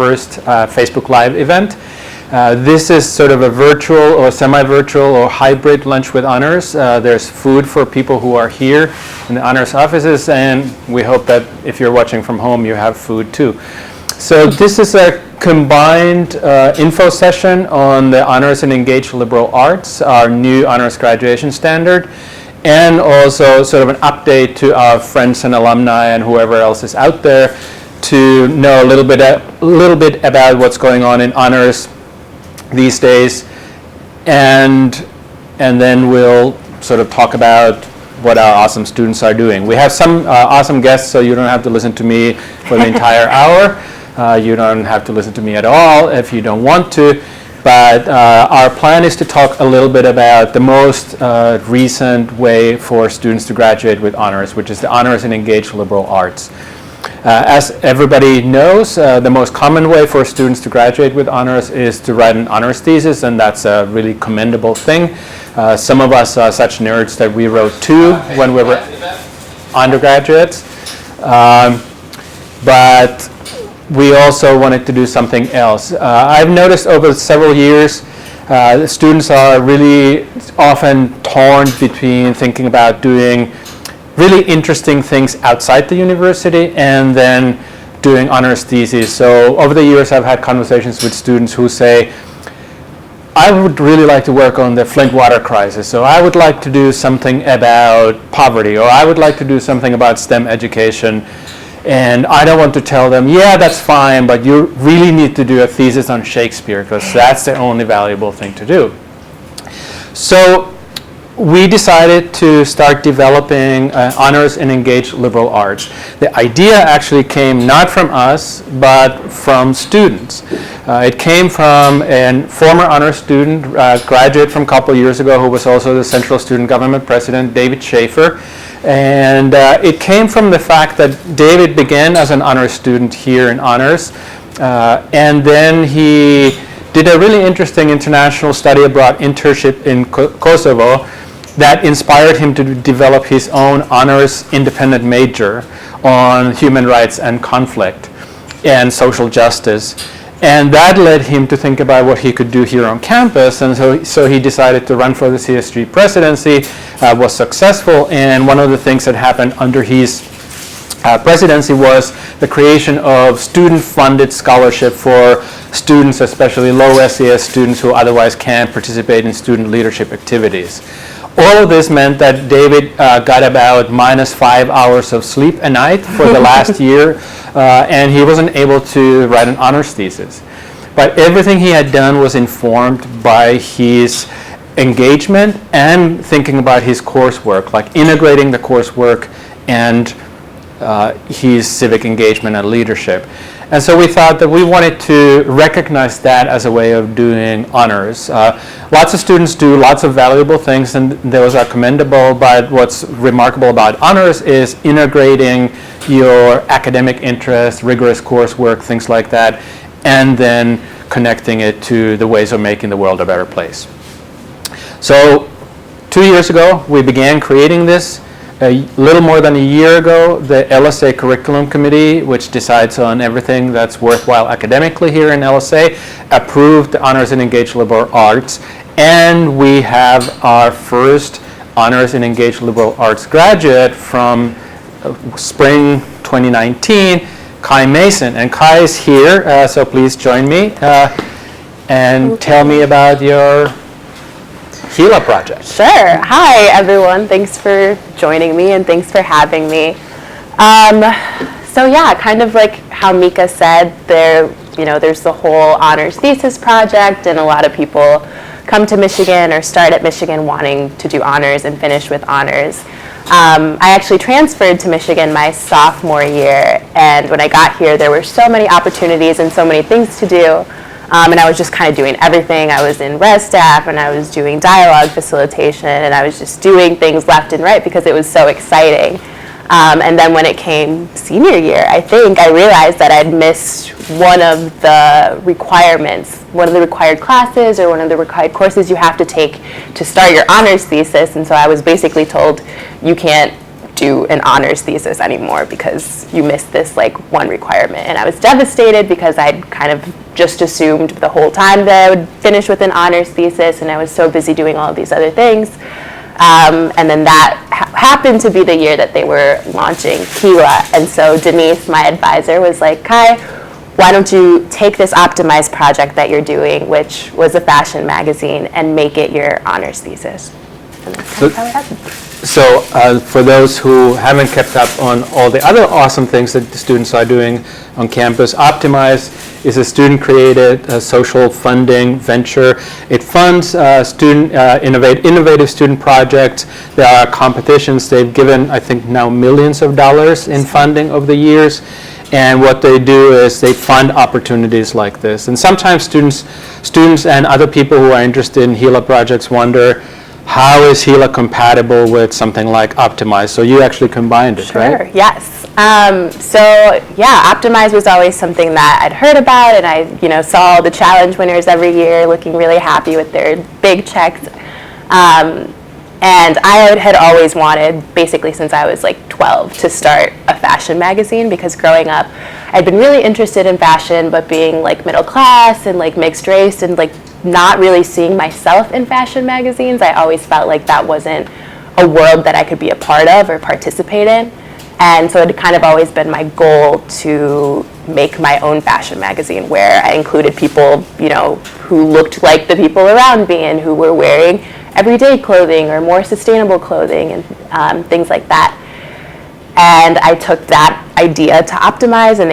first Facebook Live event. This is sort of a virtual or semi-virtual or hybrid lunch with honors. There's food for people who are here in the honors offices, and we hope that if you're watching from home, you have food too. So this is a combined info session on the Honors and Engaged Liberal Arts, our new honors graduation standard, and also sort of an update to our friends and alumni and whoever else is out there to know a little bit about what's going on in honors these days, and then we'll sort of talk about what our awesome students are doing. We have some awesome guests, so you don't have to listen to me for the entire hour. You don't have to listen to me at all if you don't want to, but our plan is to talk a little bit about the most recent way for students to graduate with honors, which is the Honors and Engaged Liberal Arts. As everybody knows, the most common way for students to graduate with honors is to write an honors thesis, and that's a really commendable thing. Some of us are such nerds that we wrote two when we were undergraduates, but we also wanted to do something else. I've noticed over several years, students are really often torn between thinking about doing really interesting things outside the university and then doing honors theses. So over the years, I've had conversations with students who say, I would really like to work on the Flint water crisis, so I would like to do something about poverty, or I would like to do something about STEM education. And I don't want to tell them, yeah, that's fine, but you really need to do a thesis on Shakespeare because that's the only valuable thing to do. So we decided to start developing honors and engaged liberal arts. The idea actually came not from us, but from students. It came from a former honors student, graduate from a couple years ago, who was also the Central Student Government President, David Schaefer. And it came from the fact that David began as an honors student here in honors, and then he did a really interesting international study abroad internship in Kosovo that inspired him to develop his own honors independent major on human rights and conflict and social justice. And that led him to think about what he could do here on campus, and so he decided to run for the CSG presidency, was successful, and one of the things that happened under his presidency was the creation of student-funded scholarship for students, especially low SES students who otherwise can't participate in student leadership activities. All of this meant that David got about -5 hours of sleep a night for the last year, and he wasn't able to write an honors thesis. But everything he had done was informed by his engagement and thinking about his coursework, like integrating the coursework and his civic engagement and leadership. And so we thought that we wanted to recognize that as a way of doing honors. Lots of students do lots of valuable things, and those are commendable, but what's remarkable about honors is integrating your academic interests, rigorous coursework, things like that, and then connecting it to the ways of making the world a better place. So 2 years ago, we began creating this. A little more than a year ago, the LSA Curriculum Committee, which decides on everything that's worthwhile academically here in LSA, approved the Honors and Engaged Liberal Arts, and we have our first Honors and Engaged Liberal Arts graduate from spring 2019, Kai Mason. And Kai is here, so please join me and tell me about your HELA project. Sure. Hi, everyone. Thanks for joining me, and thanks for having me. So yeah, kind of like how Mika said, there's the whole honors thesis project, and a lot of people come to Michigan or start at Michigan wanting to do honors and finish with honors. I actually transferred to Michigan my sophomore year, and when I got here, there were so many opportunities and so many things to do. And I was just kind of doing everything. I was in res staff, and I was doing dialogue facilitation, and I was just doing things left and right because it was so exciting. And then when it came senior year, I think I realized that I'd missed one of the requirements, one of the required classes or one of the required courses you have to take to start your honors thesis. And so I was basically told, you can't do an honors thesis anymore because you missed this like one requirement. And I was devastated because I'd kind of just assumed the whole time that I would finish with an honors thesis, and I was so busy doing all of these other things. And then that happened to be the year that they were launching HELA. And so Denise, my advisor, was like, Kai, why don't you take this optimized project that you're doing, which was a fashion magazine, and make it your honors thesis? And that's kind of how it happened. So for those who haven't kept up on all the other awesome things that the students are doing on campus, Optimize is a student-created social funding venture. It funds innovative student projects. There are competitions. They've given, I think, now millions of dollars in funding over the years. And what they do is they fund opportunities like this. And sometimes students and other people who are interested in HELA projects wonder, how is HELA compatible with something like Optimize? So you actually combined it, right? Sure, yes. So yeah, Optimize was always something that I'd heard about, and I saw the challenge winners every year looking really happy with their big checks. And I had always wanted, basically since I was like 12, to start a fashion magazine, because growing up I'd been really interested in fashion, but being like middle class and like mixed race and like not really seeing myself in fashion magazines, I always felt like that wasn't a world that I could be a part of or participate in. And so it had kind of always been my goal to make my own fashion magazine where I included people, who looked like the people around me and who were wearing everyday clothing or more sustainable clothing and things like that. And I took that idea to Optimize, and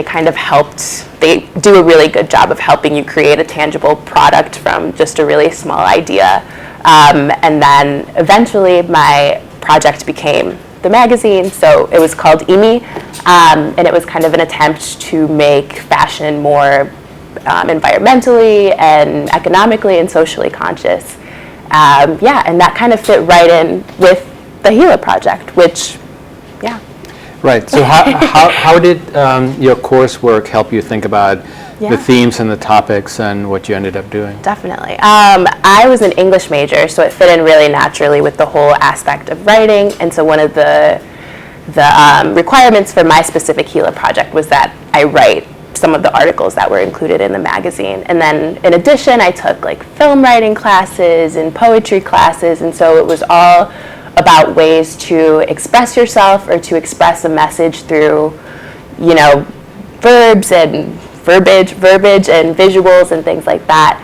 they do a really good job of helping you create a tangible product from just a really small idea. And then eventually my project became the magazine, so it was called EMI, and it was kind of an attempt to make fashion more environmentally and economically and socially conscious. And that kind of fit right in with the HELA project, which, yeah. Right. So how did your coursework help you think about the themes and the topics and what you ended up doing? Definitely. I was an English major, so it fit in really naturally with the whole aspect of writing. And so one of the requirements for my specific HELA project was that I write some of the articles that were included in the magazine. And then in addition, I took like film writing classes and poetry classes, and so it was all about ways to express yourself or to express a message through, verbs and verbiage and visuals and things like that.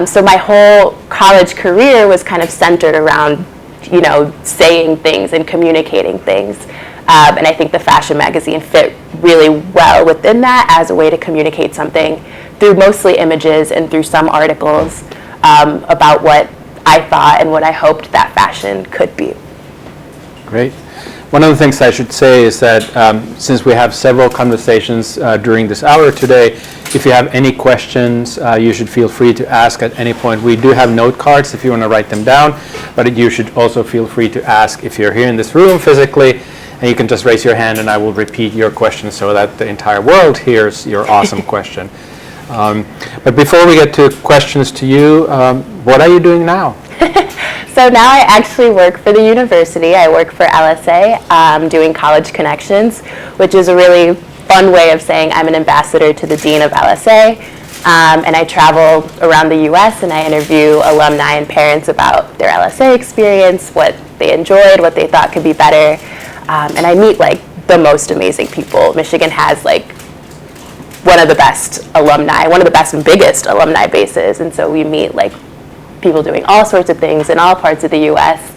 So my whole college career was kind of centered around, saying things and communicating things. And I think the fashion magazine fit really well within that as a way to communicate something through mostly images and through some articles about what I thought and what I hoped that fashion could be. Great. One of the things I should say is that since we have several conversations during this hour today, if you have any questions, you should feel free to ask at any point. We do have note cards if you want to write them down, but you should also feel free to ask if you're here in this room physically, and you can just raise your hand and I will repeat your question so that the entire world hears your awesome question. But before we get to questions to you, what are you doing now? So now I actually work for the university. I work for LSA, doing college connections, which is a really fun way of saying I'm an ambassador to the dean of LSA. And I travel around the US and I interview alumni and parents about their LSA experience, what they enjoyed, what they thought could be better. And I meet like the most amazing people. Michigan has like one of the best alumni, one of the best and biggest alumni bases. And so we meet like people doing all sorts of things in all parts of the U.S.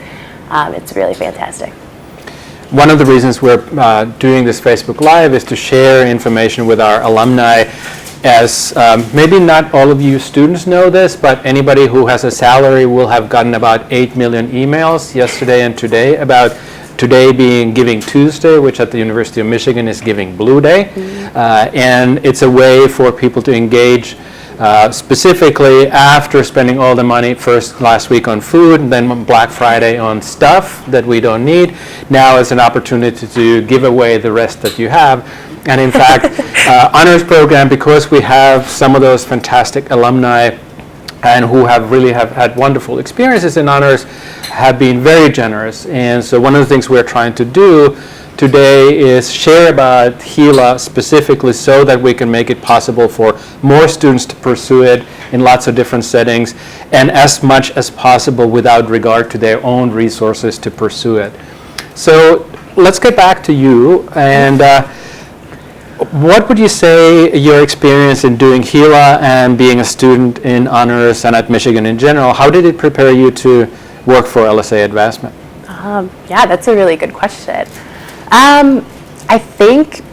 It's really fantastic. One of the reasons we're doing this Facebook Live is to share information with our alumni, as maybe not all of you students know this, but anybody who has a salary will have gotten about 8 million emails yesterday and today about today being Giving Tuesday, which at the University of Michigan is Giving Blue Day. And it's a way for people to engage specifically after spending all the money first last week on food and then Black Friday on stuff that we don't need. Now is an opportunity to give away the rest that you have. And in fact, honors program, because we have some of those fantastic alumni and who have had wonderful experiences in honors have been very generous. And so one of the things we're trying to do today is share about HELA specifically so that we can make it possible for more students to pursue it in lots of different settings, and as much as possible without regard to their own resources to pursue it. So let's get back to you, and what would you say your experience in doing HELA and being a student in honors and at Michigan in general, how did it prepare you to work for LSA Advancement? Yeah, that's a really good question. I think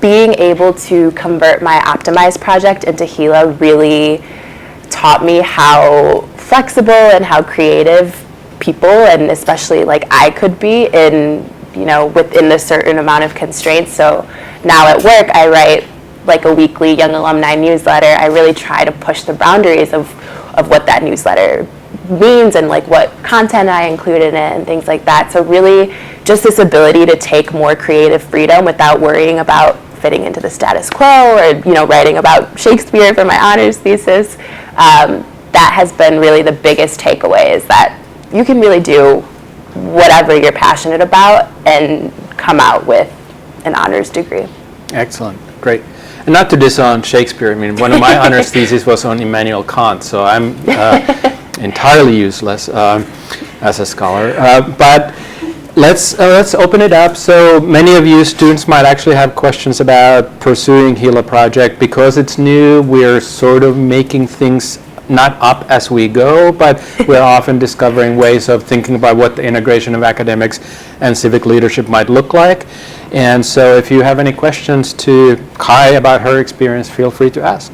being able to convert my Optimize project into HELA really taught me how flexible and how creative people, and especially like I could be in, within a certain amount of constraints. So now at work, I write like a weekly Young Alumni newsletter. I really try to push the boundaries of what that newsletter means and like what content I include in it and things like that. So really just this ability to take more creative freedom without worrying about fitting into the status quo or, writing about Shakespeare for my honors thesis. That has been really the biggest takeaway, is that you can really do whatever you're passionate about and come out with an honors degree. Excellent, great. And not to disown Shakespeare, I mean, one of my honors thesis was on Immanuel Kant, so I'm entirely useless as a scholar. But let's open it up. So many of you students might actually have questions about pursuing HELA project. Because it's new, we're sort of making things not up as we go, but we're often discovering ways of thinking about what the integration of academics and civic leadership might look like. And so if you have any questions to Kai about her experience, feel free to ask.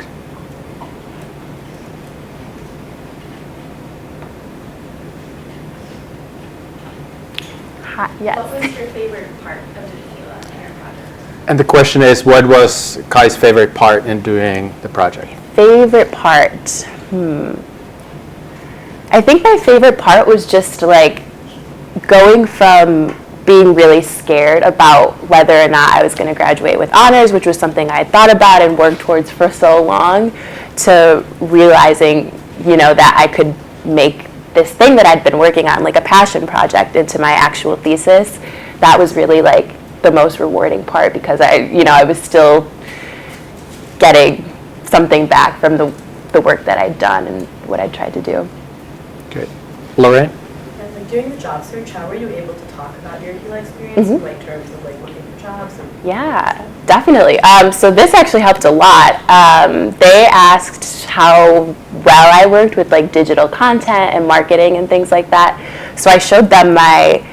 Yes. What was your favorite part of doing HELA in your project? And the question is, what was Kai's favorite part in doing the project? Favorite part? I think my favorite part was just like going from being really scared about whether or not I was going to graduate with honors, which was something I had thought about and worked towards for so long, to realizing, that I could make this thing that I'd been working on, like a passion project, into my actual thesis. That was really like the most rewarding part, because I was still getting something back from the work that I'd done and what I'd tried to do. Good. Lorraine? And like during the job search, how were you able to talk about your HELA experience in like terms of like looking for jobs? Yeah, definitely. So this actually helped a lot. They asked how well I worked with like digital content and marketing and things like that. So I showed them my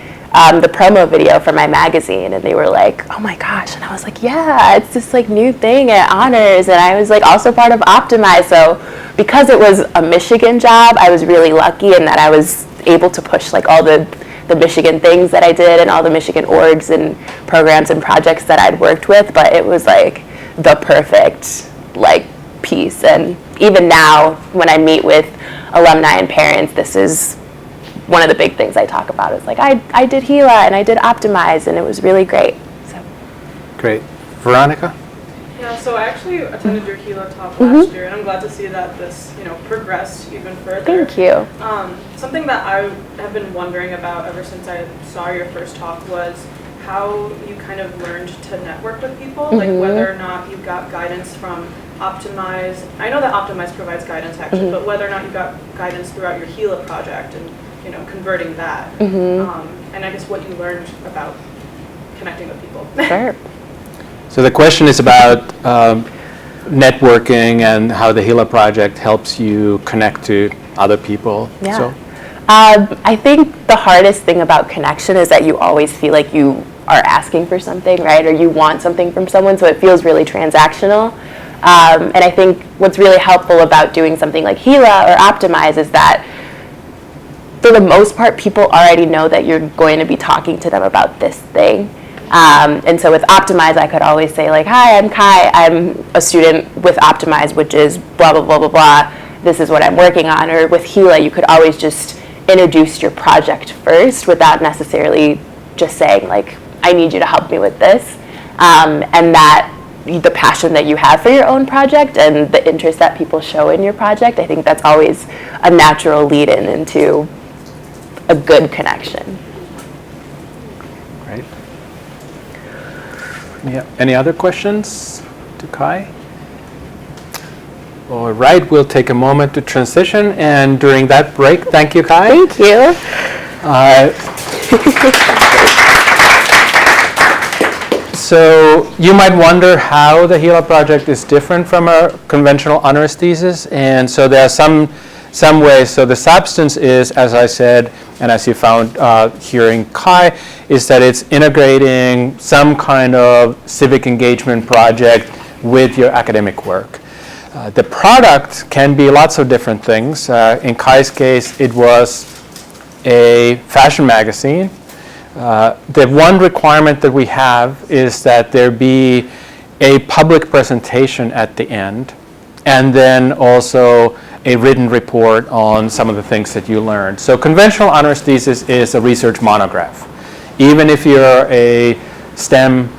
the promo video for my magazine, and they were like, "Oh my gosh!" And I was like, "Yeah, it's this like new thing at honors," and I was like also part of Optimize. So because it was a Michigan job, I was really lucky in that I was able to push like all the Michigan things that I did and all the Michigan orgs and programs and projects that I'd worked with. But it was like the perfect like piece. And even now, when I meet with alumni and parents, this is one of the big things I talk about. Is like I did HELA and I did Optimize, and it was really great. So. Great. Veronica? Yeah, so I actually attended your HELA talk last year, and I'm glad to see that this, progressed even further. Thank you. Something that I have been wondering about ever since I saw your first talk was how you kind of learned to network with people, like whether or not you got guidance from Optimize. I know that Optimize provides guidance actually, but whether or not you got guidance throughout your HELA project and converting that, and I guess what you learned about connecting with people. Sure. So the question is about networking and how the HELA project helps you connect to other people. Yeah. So. I think the hardest thing about connection is that you always feel like you are asking for something, right? Or you want something from someone, so it feels really transactional. And I think what's really helpful about doing something like HELA or Optimize is that for the most part, people already know that you're going to be talking to them about this thing. And so with Optimize, I could always say like, "Hi, I'm Kai. I'm a student with Optimize, which is blah, blah, blah, blah, blah. This is what I'm working on." Or with HELA, you could always just introduce your project first without necessarily just saying like, "I need you to help me with this." And that the passion that you have for your own project and the interest that people show in your project. I think that's always a natural lead-in into a good connection. Great. Yeah. Any other questions to Kai? All right, we'll take a moment to transition, and during that break, thank you, Kai. Thank you. So you might wonder how the HELA project is different from a conventional honors thesis, and so there are some ways. So the substance is, as I said, and as you found hearing Kai, is that it's integrating some kind of civic engagement project with your academic work. The product can be lots of different things. In Kai's case, it was a fashion magazine. The one requirement that we have is that there be a public presentation at the end, and then also a written report on some of the things that you learned. So conventional honors thesis is a research monograph. Even if you're a STEM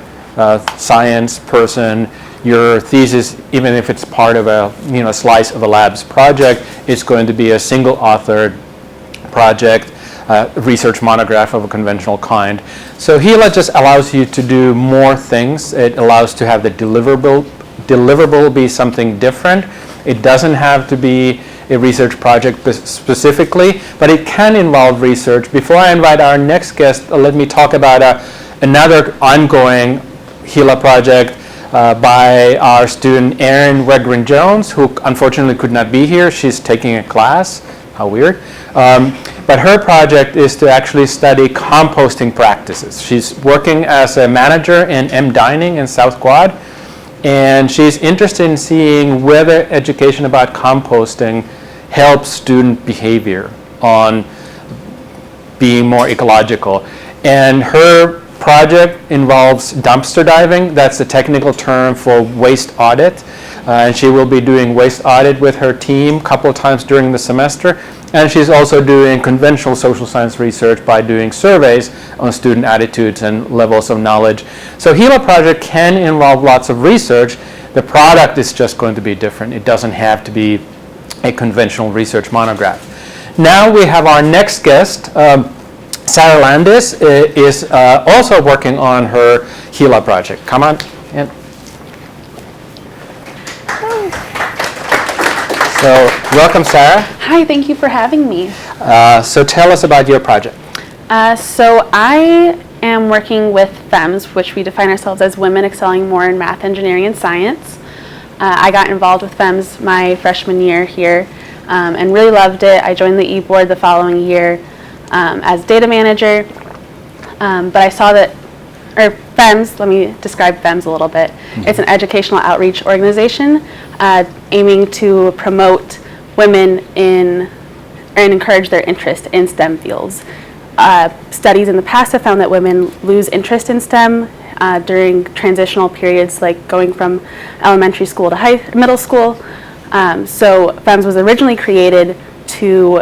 science person, your thesis, even if it's part of a slice of a lab's project, is going to be a single authored project, research monograph of a conventional kind. So HELA just allows you to do more things. It allows to have the deliverable be something different. It doesn't have to be a research project specifically, but it can involve research. Before I invite our next guest, let me talk about another ongoing HELA project by our student Erin Wegrin-Jones, who unfortunately could not be here. She's taking a class. How weird. But her project is to actually study composting practices. She's working as a manager in M Dining in South Quad, and she's interested in seeing whether education about composting helps student behavior on being more ecological. And her project involves dumpster diving. That's the technical term for waste audit. And she will be doing waste audit with her team a couple of times during the semester. And she's also doing conventional social science research by doing surveys on student attitudes and levels of knowledge. So HELA project can involve lots of research. The product is just going to be different. It doesn't have to be a conventional research monograph. Now we have our next guest. Sarah Landis is also working on her HELA project. Come on in. So welcome, Sarah. Hi, thank you for having me. So tell us about your project. So I am working with FEMS, which we define ourselves as women excelling more in math, engineering, and science. I got involved with FEMS my freshman year here and really loved it. I joined the e-board the following year as data manager, but I saw that, FEMS, let me describe FEMS a little bit. Mm-hmm. It's an educational outreach organization aiming to promote women and encourage their interest in STEM fields. Studies in the past have found that women lose interest in STEM during transitional periods, like going from elementary school to middle school. So FEMS was originally created to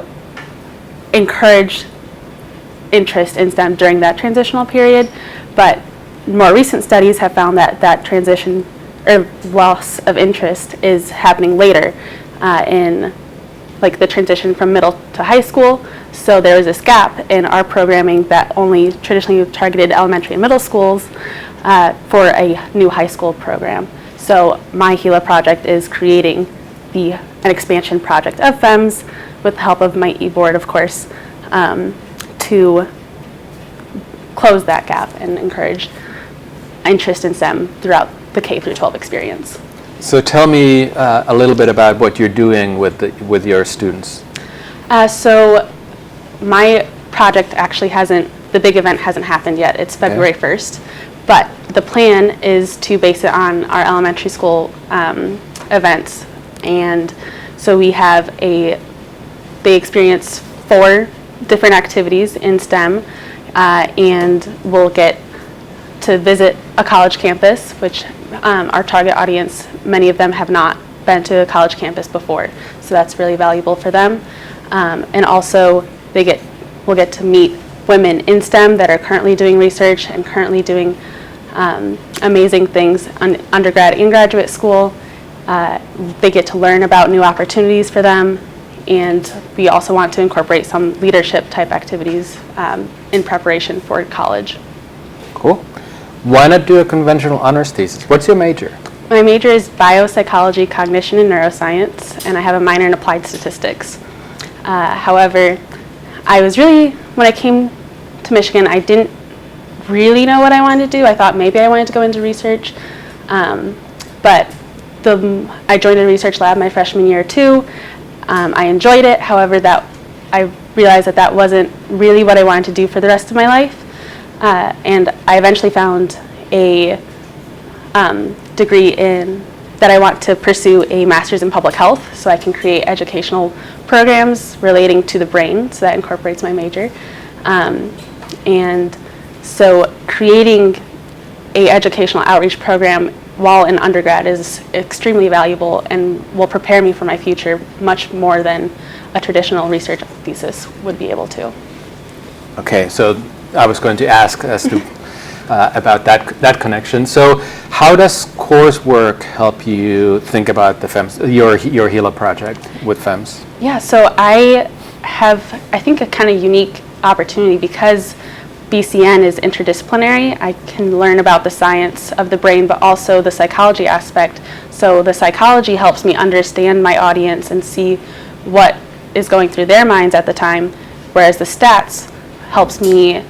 encourage interest in STEM during that transitional period, but more recent studies have found that that transition or loss of interest is happening later in like the transition from middle to high school. So there was this gap in our programming that only traditionally targeted elementary and middle schools for a new high school program. So my HELA project is creating an expansion project of FEMS with the help of my e-board, of course, to close that gap and encourage interest in STEM throughout the K through 12 experience. So tell me a little bit about what you're doing with your students. So my project actually the big event hasn't happened yet. It's February 1st, but the plan is to base it on our elementary school events. And so they experience 4 different activities in STEM, and we'll get to visit a college campus, which our target audience, many of them have not been to a college campus before, so that's really valuable for them. And also we'll get to meet women in STEM that are currently doing research and currently doing amazing things undergrad and graduate school. They get to learn about new opportunities for them, and we also want to incorporate some leadership type activities in preparation for college. Cool. Why not do a conventional honors thesis? What's your major? My major is biopsychology, cognition, and neuroscience, and I have a minor in applied statistics. However, when I came to Michigan, I didn't really know what I wanted to do. I thought maybe I wanted to go into research, but I joined a research lab my freshman year too. I enjoyed it. However, I realized that wasn't really what I wanted to do for the rest of my life, and I eventually found a degree that I want to pursue a master's in public health, so I can create educational programs relating to the brain, so that incorporates my major. And so creating a educational outreach program while in undergrad is extremely valuable and will prepare me for my future much more than a traditional research thesis would be able to. Okay, so I was going to ask as to about that connection. So how does coursework help you think about the FEMS, your HELA project with FEMS? Yeah, so I have, I think, a kind of unique opportunity because BCN is interdisciplinary. I can learn about the science of the brain, but also the psychology aspect. So the psychology helps me understand my audience and see what is going through their minds at the time, whereas the stats helps me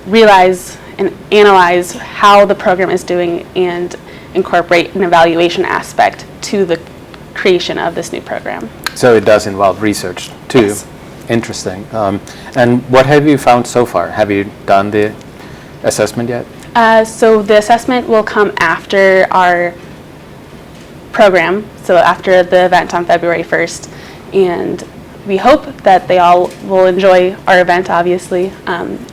realize and analyze how the program is doing and incorporate an evaluation aspect to the creation of this new program. So it does involve research too. Yes. Interesting. And what have you found so far? Have you done the assessment yet? So the assessment will come after our program, so after the event on February 1st. And we hope that they all will enjoy our event, obviously.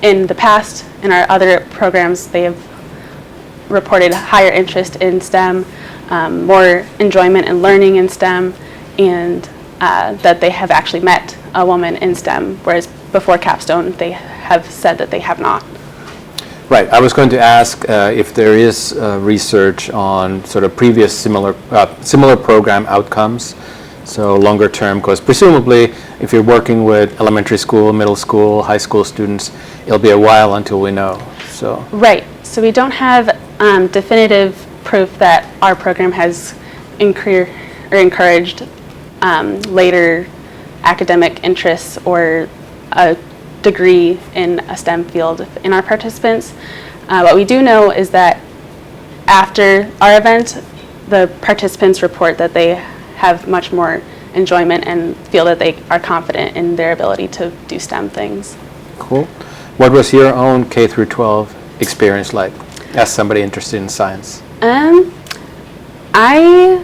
In the past, in our other programs, they have reported higher interest in STEM, more enjoyment and learning in STEM, and that they have actually met a woman in STEM, whereas before capstone, they have said that they have not. Right. I was going to ask if there is research on sort of previous similar program outcomes, so longer term, because presumably if you're working with elementary school, middle school, high school students, it'll be a while until we know. So right. So we don't have definitive proof that our program has encouraged later academic interests or a degree in a STEM field in our participants. What we do know is that after our event, the participants report that they have much more enjoyment and feel that they are confident in their ability to do STEM things. Cool. What was your own K through 12 experience like as somebody interested in science? I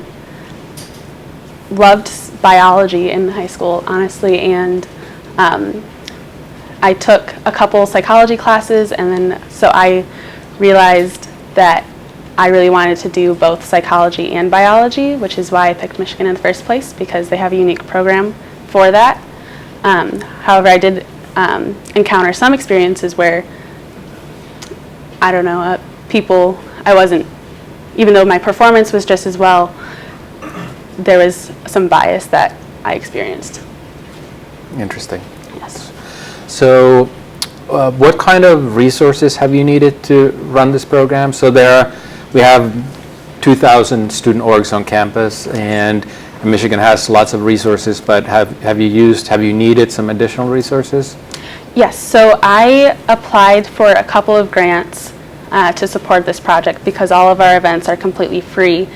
loved biology in high school, honestly, and I took a couple psychology classes, and then so I realized that I really wanted to do both psychology and biology, which is why I picked Michigan in the first place, because they have a unique program for that. However, I did encounter some experiences where, I don't know, even though my performance was just as well, there was some bias that I experienced. Interesting. Yes. So what kind of resources have you needed to run this program? So we have 2,000 student orgs on campus, and Michigan has lots of resources, but have you needed some additional resources? Yes, so I applied for a couple of grants to support this project because all of our events are completely free.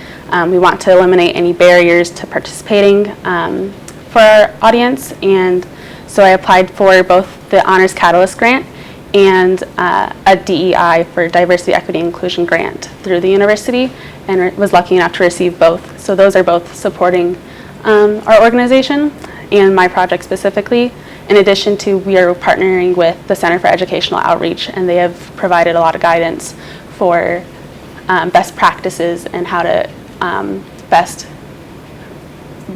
We want to eliminate any barriers to participating for our audience, and so I applied for both the Honors Catalyst Grant and a DEI for Diversity, Equity, and Inclusion grant through the university, and was lucky enough to receive both. So those are both supporting our organization and my project specifically. In addition to, we are partnering with the Center for Educational Outreach, and they have provided a lot of guidance for best practices and how to best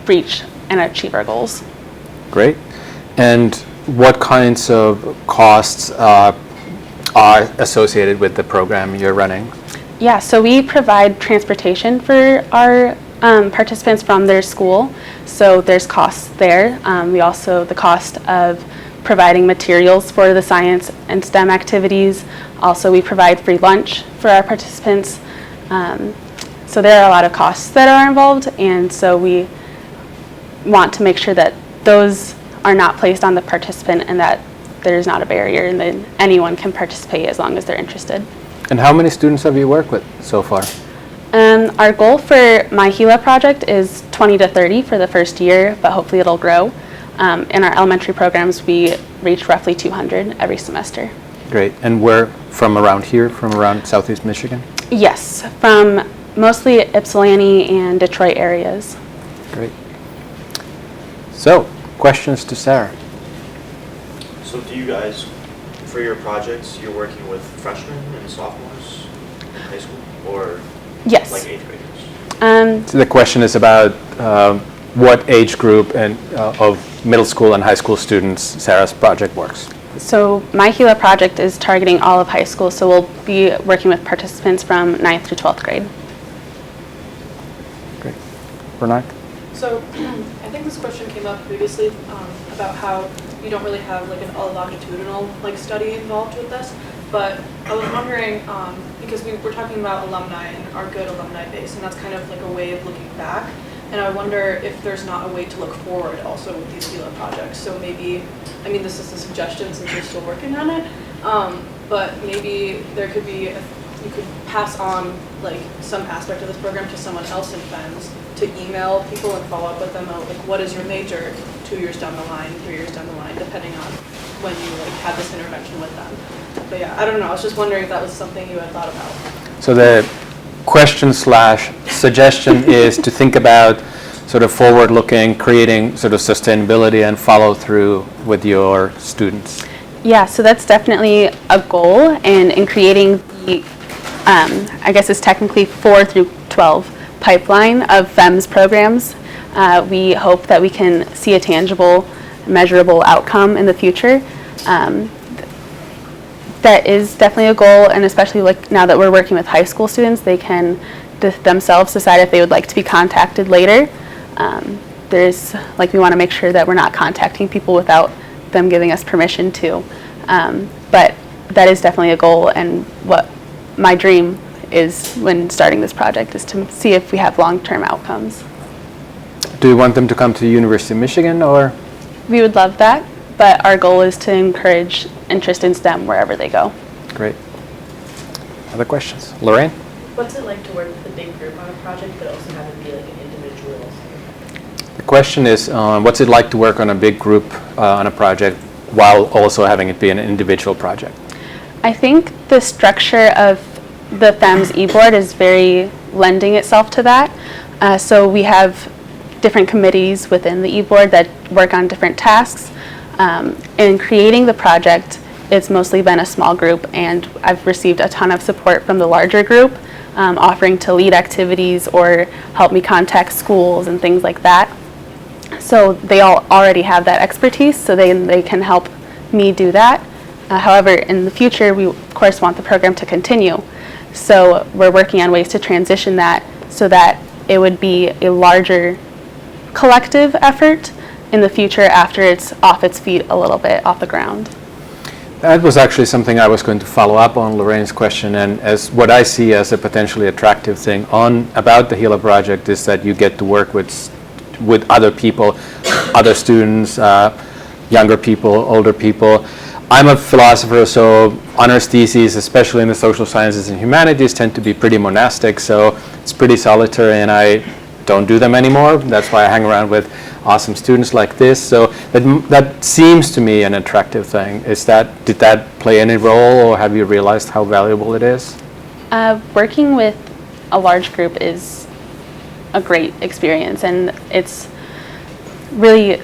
reach and achieve our goals. Great. And what kinds of costs are associated with the program you're running? Yeah, so we provide transportation for our participants from their school, so there's costs there. We also, the cost of providing materials for the science and STEM activities. Also, we provide free lunch for our participants. So there are a lot of costs that are involved, and so we want to make sure that those are not placed on the participant and that there's not a barrier and that anyone can participate as long as they're interested. And how many students have you worked with so far? Our goal for my HELA project is 20 to 30 for the first year, but hopefully it'll grow. In our elementary programs, we reach roughly 200 every semester. Great. And we're from around here, from around Southeast Michigan? Yes, from mostly Ypsilanti and Detroit areas. Great. So, questions to Sarah? So do you guys, for your projects, you're working with freshmen and sophomores in high school, or Yes. like 8th graders? So the question is about what age group and of middle school and high school students Sarah's project works. So my HELA project is targeting all of high school, so we'll be working with participants from 9th to 12th grade. Great. Bernard? So I think this question came up previously about how you don't really have like a longitudinal like study involved with this, but I was wondering because we're talking about alumni and our good alumni base, and that's kind of like a way of looking back. And I wonder if there's not a way to look forward also with these HELA projects. So maybe, I mean, this is a suggestion since you're still working on it, but maybe there could be, you could pass on like some aspect of this program to someone else in FEMS to email people and follow up with them out, like what is your major 2 years down the line, 3 years down the line, depending on when you like had this intervention with them. But yeah, I don't know, I was just wondering if that was something you had thought about. So the question slash suggestion is to think about sort of forward-looking, creating sort of sustainability and follow-through with your students. Yeah, so that's definitely a goal, and in creating the, I guess it's technically 4 through 12 pipeline of FEMS programs, we hope that we can see a tangible, measurable outcome in the future. That is definitely a goal, and especially like now that we're working with high school students, they can themselves decide if they would like to be contacted later. There's like, we want to make sure that we're not contacting people without them giving us permission to. But that is definitely a goal, and what my dream is when starting this project is to see if we have long-term outcomes. Do you want them to come to the University of Michigan, or? We would love that, but our goal is to encourage interest in STEM wherever they go. Great. Other questions? Lorraine? What's it like to work with a big group on a project, but also have it be like an individual? The question is, what's it like to work on a big group on a project while also having it be an individual project? I think the structure of the FEMS e-board is very lending itself to that. So we have different committees within the e-board that work on different tasks. In creating the project, it's mostly been a small group, and I've received a ton of support from the larger group, offering to lead activities or help me contact schools and things like that. So they all already have that expertise, so they can help me do that. However, in the future, we of course want the program to continue. So we're working on ways to transition that so that it would be a larger collective effort in the future after it's off its feet a little bit, off the ground. That was actually something I was going to follow up on Lorraine's question, and as what I see as a potentially attractive thing about the HELA project is that you get to work with other people, other students, younger people, older people. I'm a philosopher, so honors theses, especially in the social sciences and humanities, tend to be pretty monastic, so it's pretty solitary, and I don't do them anymore. That's why I hang around with awesome students like this. So that seems to me an attractive thing. Did that play any role, or have you realized how valuable it is? Working with a large group is a great experience, and it's really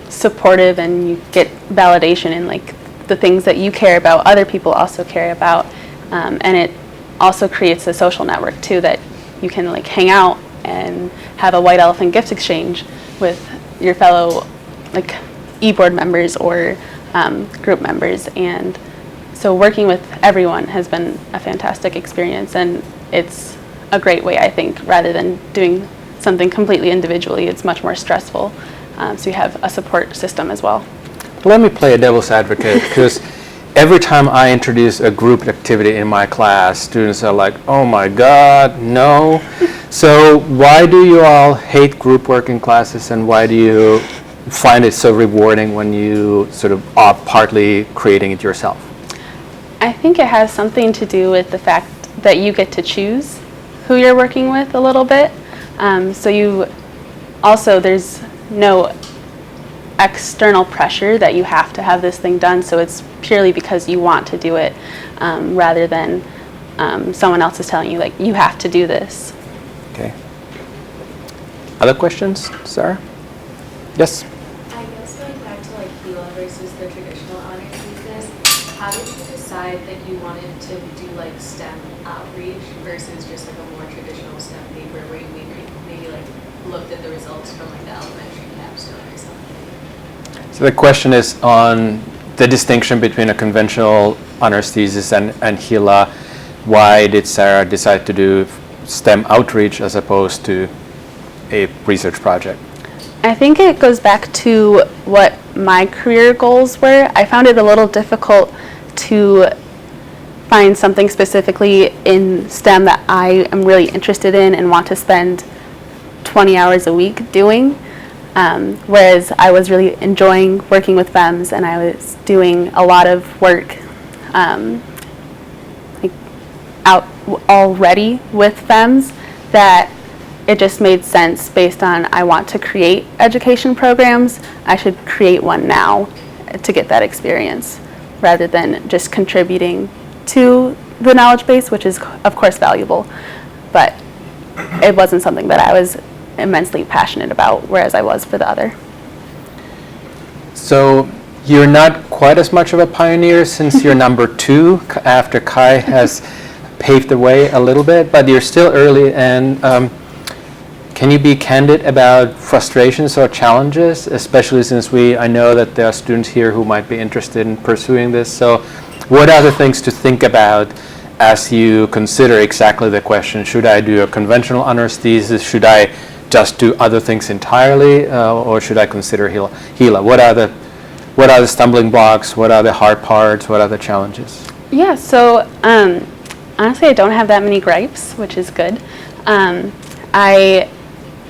supportive, and you get validation in like the things that you care about, other people also care about, and it also creates a social network too, that you can like hang out and have a white elephant gift exchange with your fellow like e-board members or group members, and So working with everyone has been a fantastic experience, and it's a great way, I think, rather than doing something completely individually. It's much more stressful. So you have a support system as well. Let me play a devil's advocate, because every time I introduce a group activity in my class, students are like, oh my God, no. So why do you all hate group work in classes, and why do you find it so rewarding when you sort of are partly creating it yourself? I think it has something to do with the fact that you get to choose who you're working with a little bit. So you also, there's no external pressure that you have to have this thing done, so it's purely because you want to do it, rather than someone else is telling you, like, you have to do this. Okay. Other questions, Sarah? Yes? I guess going back to like HELA versus the traditional honors thesis, how did you decide that you wanted to do like STEM outreach versus just like a more traditional STEM paper where you maybe like looked at the results from like the elementary capstone or something? So the question is on the distinction between a conventional honors thesis and HELA. Why did Sarah decide to do STEM outreach as opposed to a research project? I think it goes back to what my career goals were. I found it a little difficult to find something specifically in STEM that I am really interested in and want to spend 20 hours a week doing. Whereas I was really enjoying working with FEMS, and I was doing a lot of work out already with FEMS, that it just made sense based on I want to create education programs. I should create one now to get that experience, rather than just contributing to the knowledge base, which is of course valuable, but it wasn't something that I was immensely passionate about, whereas I was for the other. So you're not quite as much of a pioneer since you're number 2 after Kai has paved the way a little bit, but you're still early. And can you be candid about frustrations or challenges, especially since I know that there are students here who might be interested in pursuing this. So what are the things to think about as you consider exactly the question, should I do a conventional honors thesis, should I just do other things entirely, or should I consider HELA? What are the stumbling blocks? What are the hard parts? What are the challenges? Yeah, so honestly, I don't have that many gripes, which is good.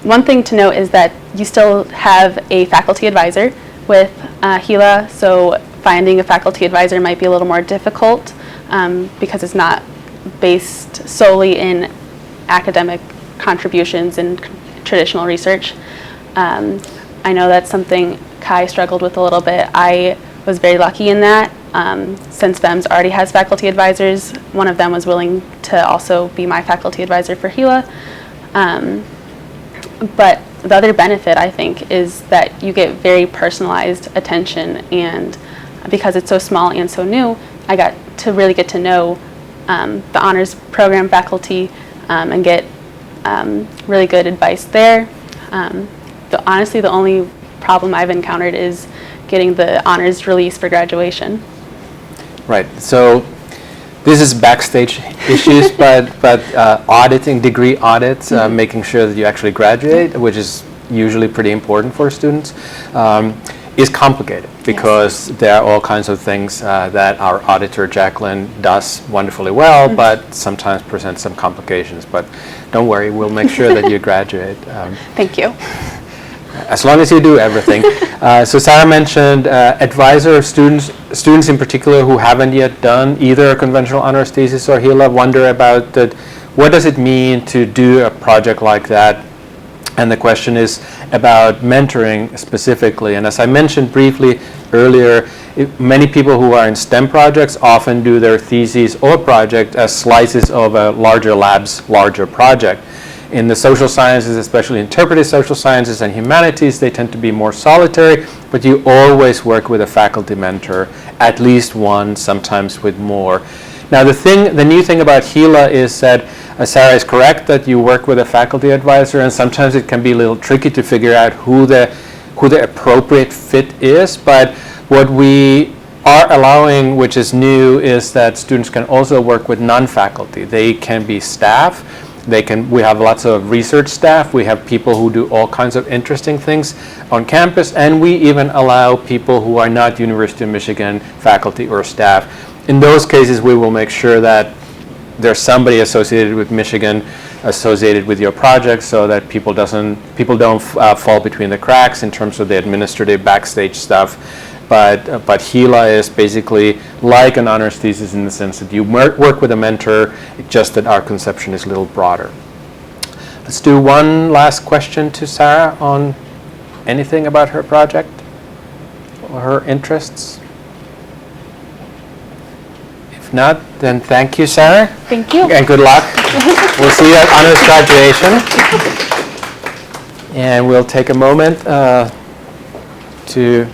One thing to note is that you still have a faculty advisor with HELA, so finding a faculty advisor might be a little more difficult because it's not based solely in academic contributions and traditional research. I know that's something Kai struggled with a little bit. I was very lucky in that. Since FEMS already has faculty advisors, one of them was willing to also be my faculty advisor for HELA. But the other benefit, I think, is that you get very personalized attention, and because it's so small and so new, I got to really get to know the honors program faculty and get really good advice there. Honestly, the only problem I've encountered is getting the honors release for graduation. Right. So this is backstage issues, but auditing, degree audits, making sure that you actually graduate, which is usually pretty important for students, is complicated because there are all kinds of things that our auditor, Jacqueline, does wonderfully well, but sometimes presents some complications. But don't worry, we'll make sure that you graduate. Thank you. As long as you do everything. So Sarah mentioned advisor students in particular who haven't yet done either a conventional honors thesis or HELA wonder about that. What does it mean to do a project like that? And the question is about mentoring specifically. And as I mentioned briefly earlier, many people who are in STEM projects often do their theses or project as slices of a larger lab's larger project. In the social sciences, especially interpretive social sciences and humanities, they tend to be more solitary, but you always work with a faculty mentor, at least one, sometimes with more. Now the new thing about HELA is that Sarah is correct that you work with a faculty advisor, and sometimes it can be a little tricky to figure out who the appropriate fit is, but what we are allowing, which is new, is that students can also work with non-faculty. They can be staff. We have lots of research staff. We have people who do all kinds of interesting things on campus, and we even allow people who are not University of Michigan faculty or staff. In those cases, we will make sure that there's somebody associated with Michigan, associated with your project, so that people don't fall between the cracks in terms of the administrative backstage stuff. But HELA is basically like an honors thesis in the sense that you work with a mentor, just that our conception is a little broader. Let's do one last question to Sarah on anything about her project or her interests. If not, then thank you, Sarah. Thank you. And good luck. We'll see you at honors graduation. And we'll take a moment to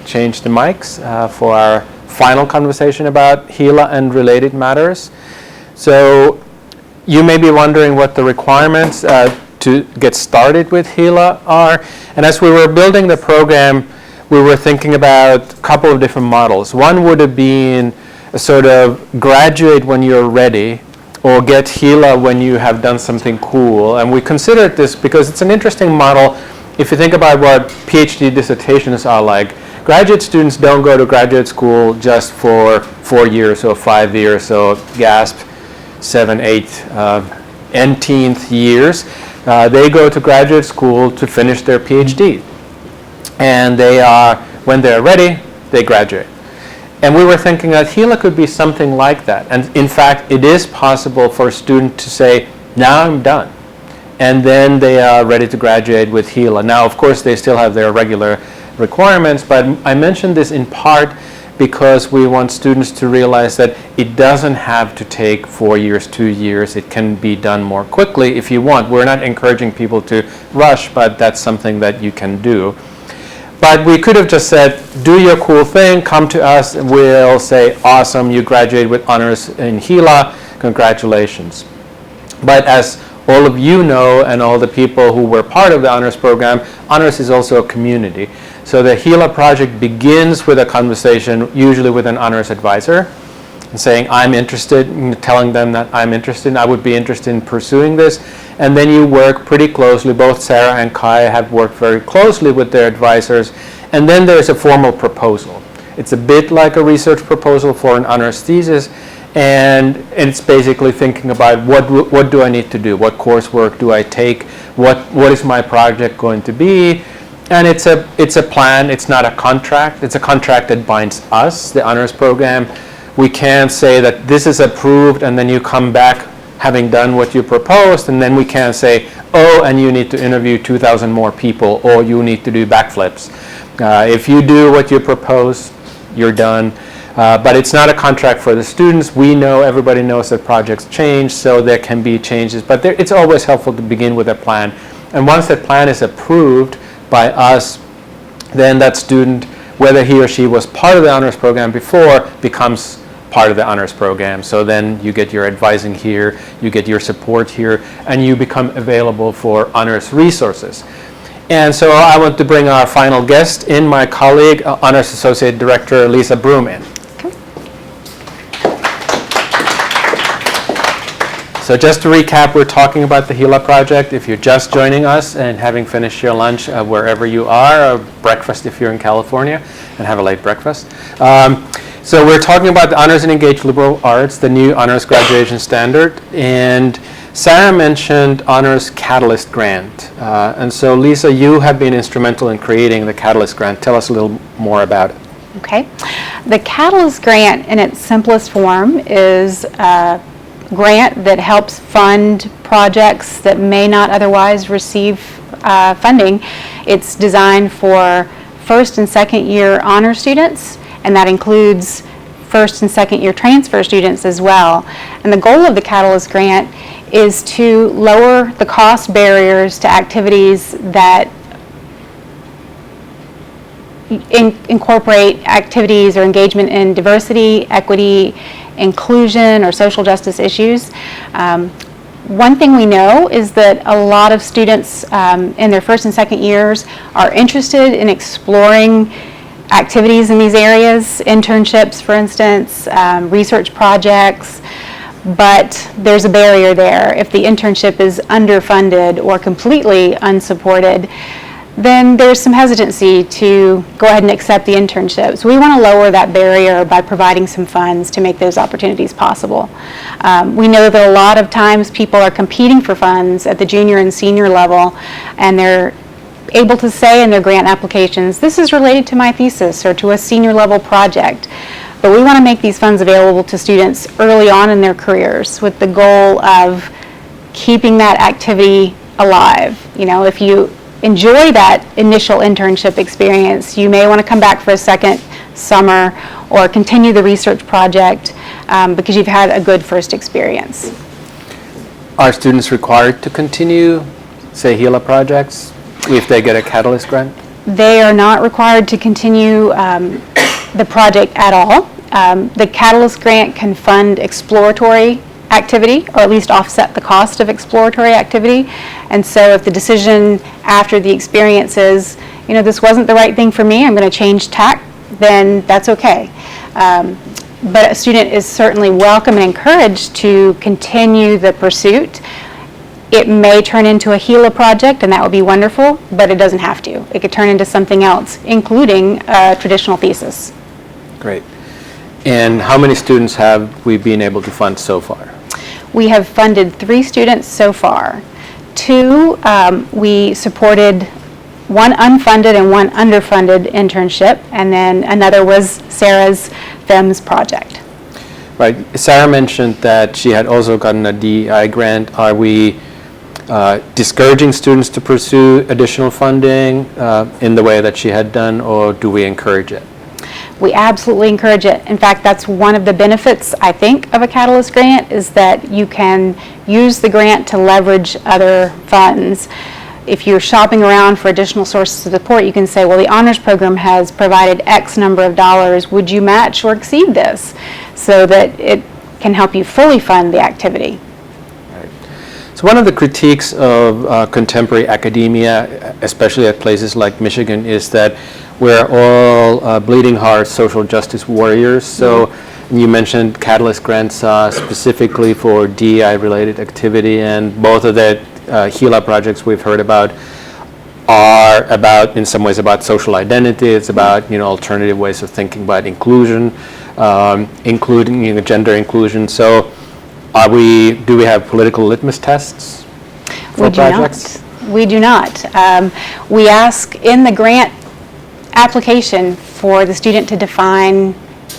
change the mics for our final conversation about HELA and related matters. So you may be wondering what the requirements to get started with HELA are. And as we were building the program, we were thinking about a couple of different models. One would have been a sort of graduate when you're ready, or get HELA when you have done something cool. And we considered this because it's an interesting model. If you think about what PhD dissertations are like, graduate students don't go to graduate school just for 4 years or 5 years, so gasp, 7, 8, nth years. They go to graduate school to finish their PhD. And when they're ready, they graduate. And we were thinking that HELA could be something like that. And in fact, it is possible for a student to say, now I'm done. And then they are ready to graduate with HELA. Now, of course, they still have their regular requirements, but I mentioned this in part because we want students to realize that it doesn't have to take 4 years, 2 years. It can be done more quickly if you want. We're not encouraging people to rush, but that's something that you can do. But we could have just said, do your cool thing, come to us, and we'll say, awesome, you graduated with honors in HELA, congratulations. But as all of you know, and all the people who were part of the honors program, honors is also a community. So the HELA project begins with a conversation, usually with an honors advisor, and saying, I'm interested, telling them that I'm interested, I would be interested in pursuing this. And then you work pretty closely, both Sarah and Kai have worked very closely with their advisors. And then there's a formal proposal. It's a bit like a research proposal for an honors thesis. And it's basically thinking about what do I need to do? What coursework do I take? What is my project going to be? And it's a plan. It's not a contract. It's a contract that binds us, the honors program. We can't say that this is approved and then you come back having done what you proposed, and then we can't say, oh, and you need to interview 2,000 more people, or you need to do backflips. If you do what you propose, you're done. But it's not a contract for the students. We know, everybody knows that projects change, so there can be changes. But it's always helpful to begin with a plan. And once that plan is approved by us, then that student, whether he or she was part of the honors program before, becomes part of the honors program. So then you get your advising here, you get your support here, and you become available for honors resources. And so I want to bring our final guest in, my colleague, Honors Associate Director Lisa Broom in. So just to recap, we're talking about the HELA project. If you're just joining us and having finished your lunch wherever you are, or breakfast if you're in California, and have a late breakfast. So we're talking about the Honors and Engaged Liberal Arts, the new honors graduation standard. And Sarah mentioned Honors Catalyst Grant. And so Lisa, you have been instrumental in creating the Catalyst Grant. Tell us a little more about it. Okay. The Catalyst Grant in its simplest form is a grant that helps fund projects that may not otherwise receive funding. It's designed for first and second year honor students, and that includes first and second year transfer students as well. And the goal of the Catalyst Grant is to lower the cost barriers to activities that incorporate activities or engagement in diversity, equity, inclusion, or social justice issues. One thing we know is that a lot of students in their first and second years are interested in exploring activities in these areas, internships, for instance, research projects, but there's a barrier there. If the internship is underfunded or completely unsupported, then there's some hesitancy to go ahead and accept the internship. So we want to lower that barrier by providing some funds to make those opportunities possible. We know that a lot of times people are competing for funds at the junior and senior level, and they're able to say in their grant applications, this is related to my thesis or to a senior level project. But we want to make these funds available to students early on in their careers with the goal of keeping that activity alive. You know, if you enjoy that initial internship experience, you may want to come back for a second summer or continue the research project because you've had a good first experience. Are students required to continue, say, HELA projects if they get a Catalyst grant? They are not required to continue the project at all. The Catalyst grant can fund exploratory activity, or at least offset the cost of exploratory activity. And so if the decision after the experience is, you know, this wasn't the right thing for me, I'm going to change tack, then that's okay. But a student is certainly welcome and encouraged to continue the pursuit. It may turn into a HELA project, and that would be wonderful, but it doesn't have to. It could turn into something else, including a traditional thesis. Great. And how many students have we been able to fund so far? We have funded 3 students so far. 2, we supported one unfunded and one underfunded internship, and then another was Sarah's FEMS project. Right. Sarah mentioned that she had also gotten a DEI grant. Are we discouraging students to pursue additional funding in the way that she had done, or do we encourage it? We absolutely encourage it. In fact, that's one of the benefits, I think, of a Catalyst grant, is that you can use the grant to leverage other funds. If you're shopping around for additional sources of support, you can say, well, the honors program has provided X number of dollars. Would you match or exceed this? So that it can help you fully fund the activity. Right. So one of the critiques of contemporary academia, especially at places like Michigan, is that we're all bleeding heart social justice warriors. So you mentioned Catalyst grants specifically for DEI-related activity, and both of the HELA projects we've heard about are about, in some ways, about social identity. It's about, you know, alternative ways of thinking about inclusion, including, you know, gender inclusion. So do we have political litmus tests for projects? We do not. We ask in the grant application for the student to define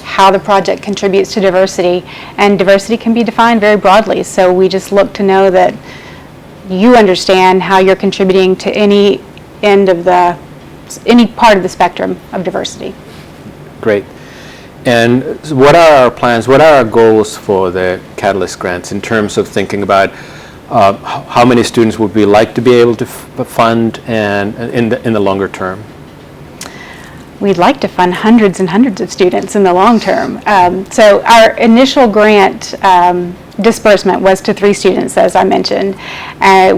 how the project contributes to diversity, and diversity can be defined very broadly. So we just look to know that you understand how you're contributing to any part of the spectrum of diversity. Great. And what are our plans, what are our goals for the Catalyst grants in terms of thinking about how many students would we like to be able to fund and in the longer term? We'd like to fund hundreds and hundreds of students in the long term. So our initial grant disbursement was to 3 students, as I mentioned.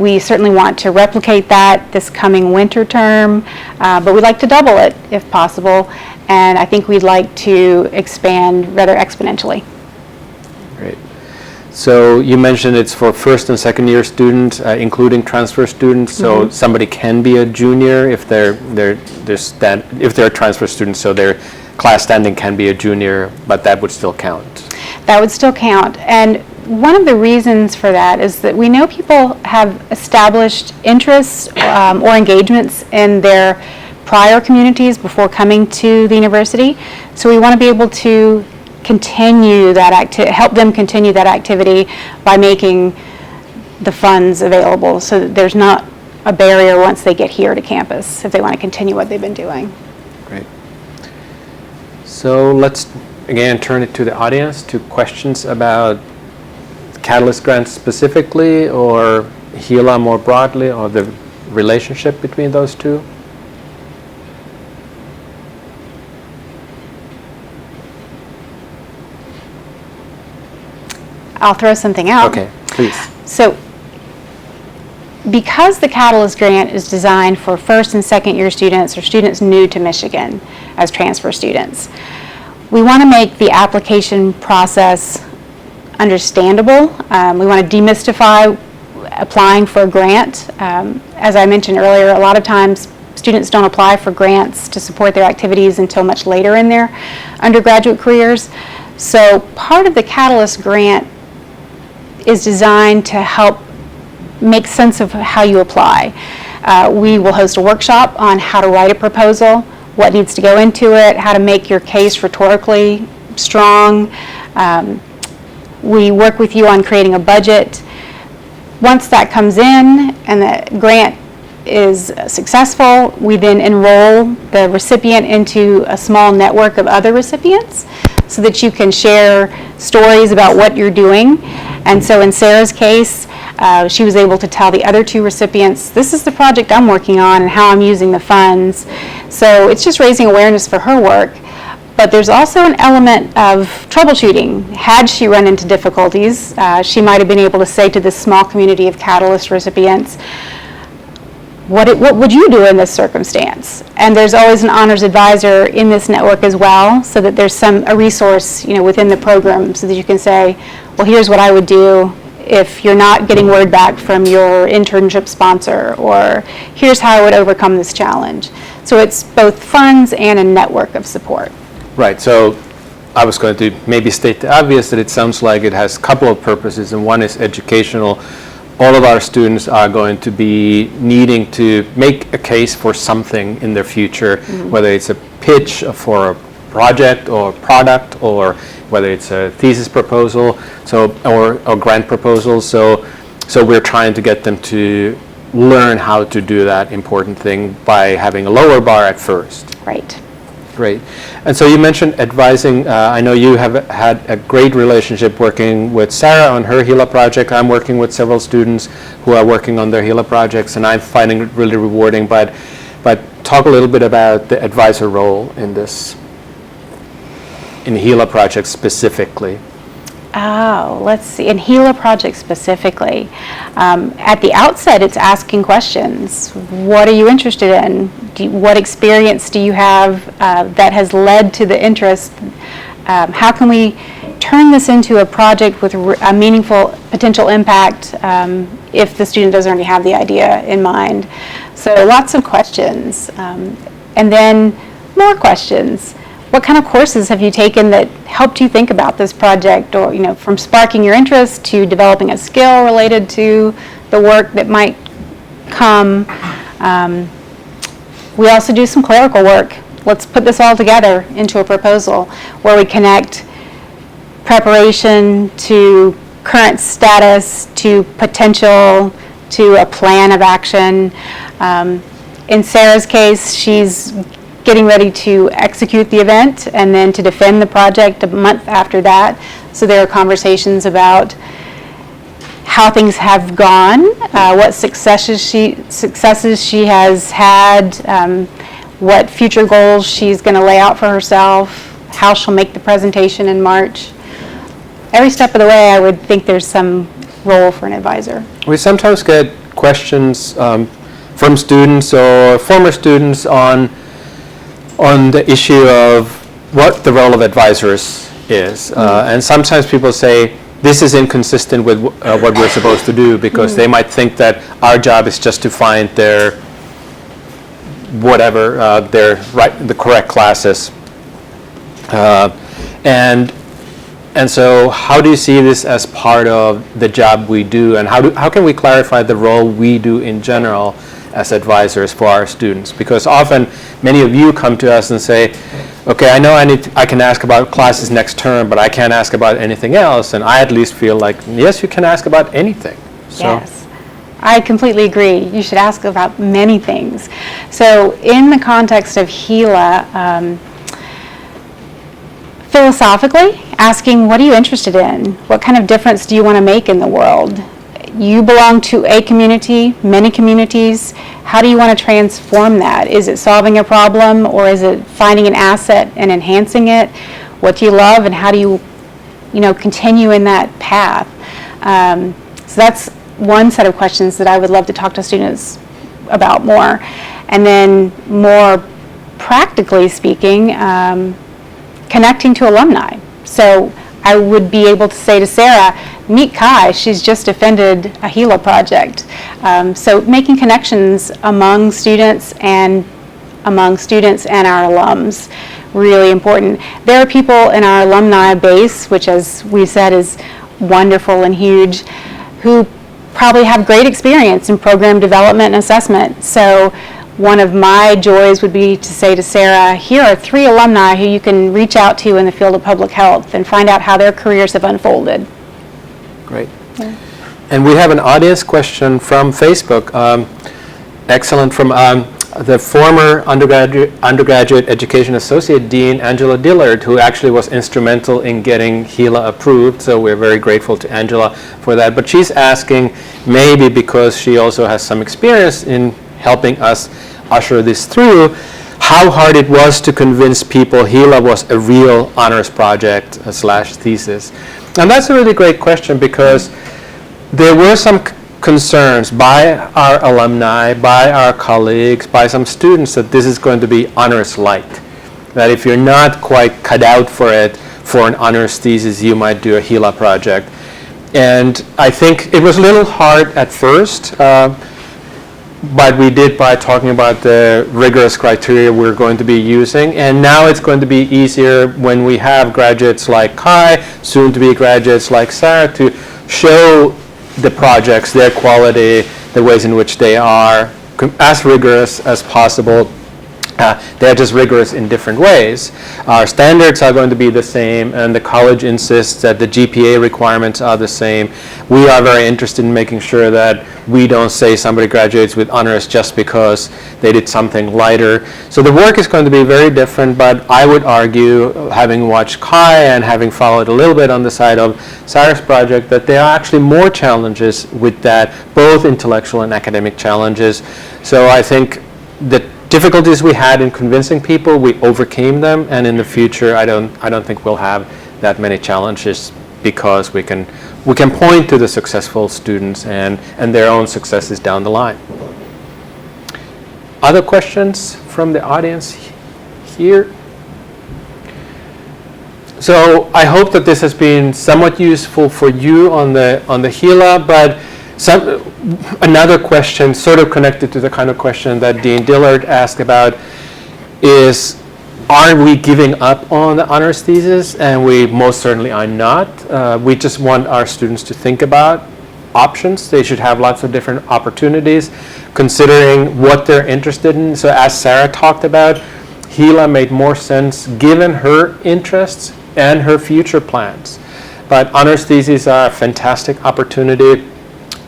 We certainly want to replicate that this coming winter term, but we'd like to double it if possible, and I think we'd like to expand rather exponentially. Great. So you mentioned it's for first and second year students, including transfer students. So somebody can be a junior if they're a transfer student. So their class standing can be a junior, but that would still count. That would still count. And one of the reasons for that is that we know people have established interests or engagements in their prior communities before coming to the university. So we want to be able to continue that help them continue that activity by making the funds available so that there's not a barrier once they get here to campus if they want to continue what they've been doing. Great. So let's again turn it to the audience, to questions about Catalyst grants specifically, or HELA more broadly, or the relationship between those two. I'll throw something out. Okay, please. So because the Catalyst grant is designed for first and second year students or students new to Michigan as transfer students, we want to make the application process understandable. We want to demystify applying for a grant. As I mentioned earlier, a lot of times students don't apply for grants to support their activities until much later in their undergraduate careers. So part of the Catalyst grant is designed to help make sense of how you apply. We will host a workshop on how to write a proposal, what needs to go into it, how to make your case rhetorically strong. We work with you on creating a budget. Once that comes in and the grant is successful, we then enroll the recipient into a small network of other recipients so that you can share stories about what you're doing. And so in Sarah's case, she was able to tell the other two recipients, this is the project I'm working on and how I'm using the funds. So it's just raising awareness for her work. But there's also an element of troubleshooting. Had she run into difficulties, she might have been able to say to this small community of Catalyst recipients, what would you do in this circumstance? And there's always an honors advisor in this network as well, so that there's a resource, within the program, so that you can say, well, here's what I would do if you're not getting word back from your internship sponsor, or here's how I would overcome this challenge. So it's both funds and a network of support. Right, so I was going to maybe state the obvious, that it sounds like it has a couple of purposes, and one is educational. All of our students are going to be needing to make a case for something in their future, whether it's a pitch for a project or product, or whether it's a thesis proposal, or grant proposal. So we're trying to get them to learn how to do that important thing by having a lower bar at first. Right. Great. And so you mentioned advising. I know you have had a great relationship working with Sarah on her HELA project. I'm working with several students who are working on their HELA projects, and I'm finding it really rewarding. But talk a little bit about the advisor role in this, in HELA projects specifically. Oh, let's see. In HELA projects specifically, at the outset, it's asking questions. What are you interested in? What experience do you have that has led to the interest? How can we turn this into a project with a meaningful potential impact if the student doesn't already have the idea in mind? So lots of questions. And then more questions. What kind of courses have you taken that helped you think about this project, or from sparking your interest to developing a skill related to the work that might come? We also do some clerical work. Let's put this all together into a proposal where we connect preparation to current status to potential to a plan of action. In Sarah's case, she's getting ready to execute the event and then to defend the project a month after that. So there are conversations about how things have gone, what successes she has had, what future goals she's going to lay out for herself, how she'll make the presentation in March. Every step of the way, I would think there's some role for an advisor. We sometimes get questions from students or former students on the issue of what the role of advisors is. And sometimes people say, this is inconsistent with what we're supposed to do, because they might think that our job is just to find their whatever, the correct classes. And so how do you see this as part of the job we do, and how can we clarify the role we do in general as advisors for our students? Because often many of you come to us and say, okay, I know I can ask about classes next term, but I can't ask about anything else. And I at least feel like, yes, you can ask about anything. So. Yes, I completely agree. You should ask about many things. So in the context of HELA, philosophically, asking, what are you interested in? What kind of difference do you want to make in the world? You belong to a community, many communities. How do you want to transform that? Is it solving a problem, or is it finding an asset and enhancing it? What do you love, and how do you continue in that path? So that's one set of questions that I would love to talk to students about more. And then more practically speaking, connecting to alumni. So I would be able to say to Sarah, meet Kai, she's just defended a HELA project. So making connections among students and our alums, really important. There are people in our alumni base, which as we said is wonderful and huge, who probably have great experience in program development and assessment. So one of my joys would be to say to Sarah, here are 3 alumni who you can reach out to in the field of public health and find out how their careers have unfolded. Great. And we have an audience question from Facebook. Excellent, from the former undergraduate education associate dean, Angela Dillard, who actually was instrumental in getting HELA approved. So we're very grateful to Angela for that. But she's asking, maybe because she also has some experience in helping us usher this through, how hard it was to convince people HELA was a real honors project / thesis. And that's a really great question, because there were some concerns by our alumni, by our colleagues, by some students that this is going to be honors light. That if you're not quite cut out for it, for an honors thesis, you might do a HELA project. And I think it was a little hard at first, but we did by talking about the rigorous criteria we're going to be using. And now it's going to be easier when we have graduates like Kai, soon to be graduates like Sarah, to show the projects, their quality, the ways in which they are as rigorous as possible. They're just rigorous in different ways. Our standards are going to be the same, and the college insists that the GPA requirements are the same. We are very interested in making sure that we don't say somebody graduates with honors just because they did something lighter. So the work is going to be very different, but I would argue, having watched Kai and having followed a little bit on the side of Sarah's project, that there are actually more challenges with that, both intellectual and academic challenges. So I think the difficulties we had in convincing people, we overcame them, and in the future I don't think we'll have that many challenges, because we can point to the successful students and their own successes down the line. Other questions from the audience here? So I hope that this has been somewhat useful for you on the HELA, but another question sort of connected to the kind of question that Dean Dillard asked about is, are we giving up on the honors thesis? And we most certainly are not. We just want our students to think about options. They should have lots of different opportunities, considering what they're interested in. So as Sarah talked about, HELA made more sense given her interests and her future plans. But honors theses are a fantastic opportunity.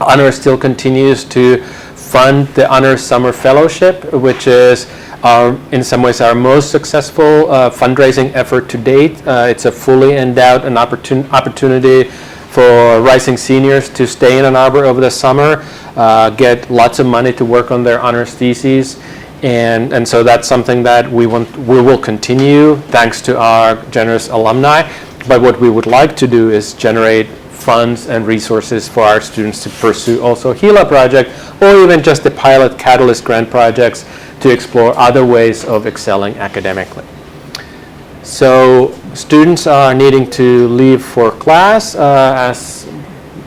Honors still continues to fund the Honors Summer Fellowship, which is in some ways our most successful fundraising effort to date. It's a fully endowed and opportunity for rising seniors to stay in Ann Arbor over the summer, get lots of money to work on their honors theses, and so that's something that we will continue thanks to our generous alumni. But what we would like to do is generate funds and resources for our students to pursue also HELA project, or even just the pilot Catalyst grant projects to explore other ways of excelling academically. So students are needing to leave for class as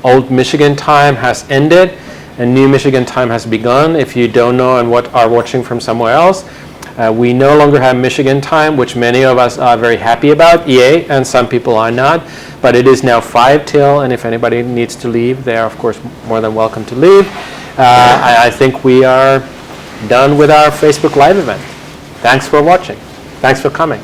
old Michigan time has ended and new Michigan time has begun. If you don't know and are watching from somewhere else, we no longer have Michigan time, which many of us are very happy about, yay, and some people are not. But it is now 5 till, and if anybody needs to leave, they are of course more than welcome to leave. I think we are done with our Facebook Live event. Thanks for watching. Thanks for coming.